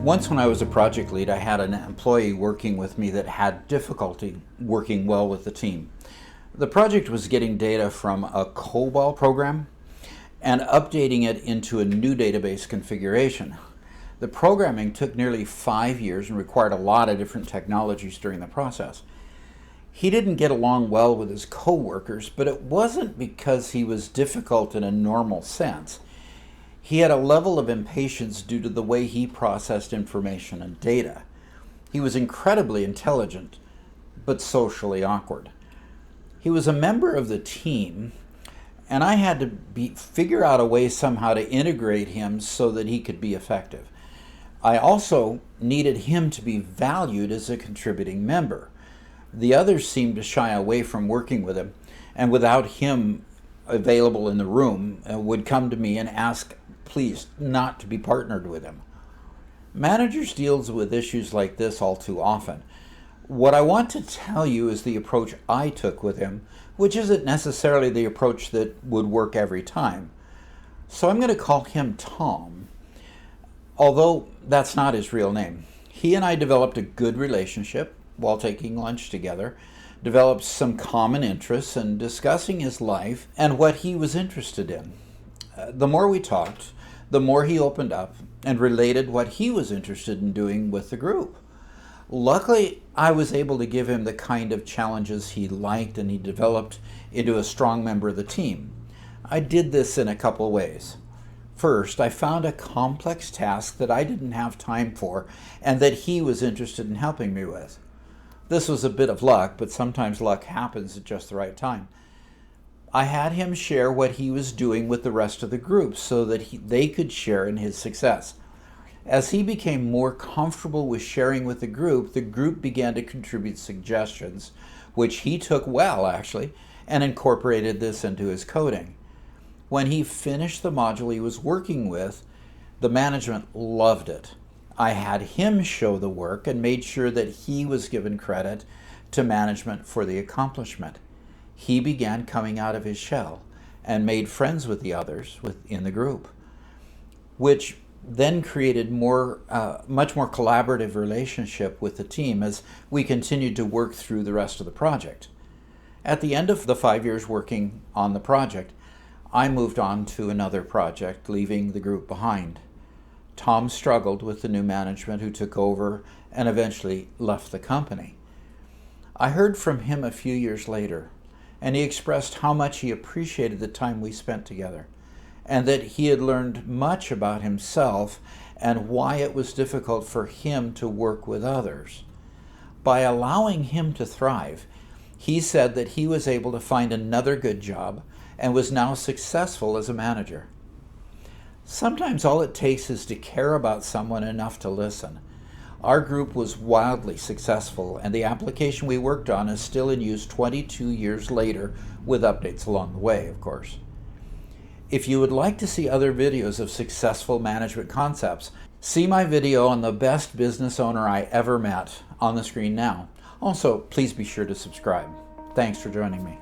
Once when I was a project lead, I had an employee working with me that had difficulty working well with the team. The project was getting data from a COBOL program and updating it into a new database configuration. The programming took nearly 5 years and required a lot of different technologies during the process. He didn't get along well with his coworkers, but it wasn't because he was difficult in a normal sense. He had a level of impatience due to the way he processed information and data. He was incredibly intelligent, but socially awkward. He was a member of the team, and I had to figure out a way somehow to integrate him so that he could be effective. I also needed him to be valued as a contributing member. The others seemed to shy away from working with him, and without him available in the room, would come to me and ask please not to be partnered with him. Managers deal with issues like this all too often. What I want to tell you is the approach I took with him, which isn't necessarily the approach that would work every time. So I'm going to call him Tom, although that's not his real name. He and I developed a good relationship while taking lunch together, developed some common interests and discussing his life and what he was interested in. The more we talked, the more he opened up and related what he was interested in doing with the group. Luckily, I was able to give him the kind of challenges he liked, and he developed into a strong member of the team. I did this in a couple ways. First, I found a complex task that I didn't have time for and that he was interested in helping me with. This was a bit of luck, but sometimes luck happens at just the right time. I had him share what he was doing with the rest of the group so that they could share in his success. As he became more comfortable with sharing with the group began to contribute suggestions, which he took well, actually, and incorporated this into his coding. When he finished the module he was working with, the management loved it. I had him show the work and made sure that he was given credit to management for the accomplishment. He began coming out of his shell and made friends with the others within the group, which then created much more collaborative relationship with the team as we continued to work through the rest of the project. At the end of the 5 years working on the project, I moved on to another project, leaving the group behind. Tom struggled with the new management who took over and eventually left the company. I heard from him a few years later, and he expressed how much he appreciated the time we spent together, and that he had learned much about himself and why it was difficult for him to work with others. By allowing him to thrive, he said that he was able to find another good job and was now successful as a manager. Sometimes all it takes is to care about someone enough to listen. Our group was wildly successful, and the application we worked on is still in use 22 years later, with updates along the way, of course. If you would like to see other videos of successful management concepts, see my video on the best business owner I ever met on the screen now. Also, please be sure to subscribe. Thanks for joining me.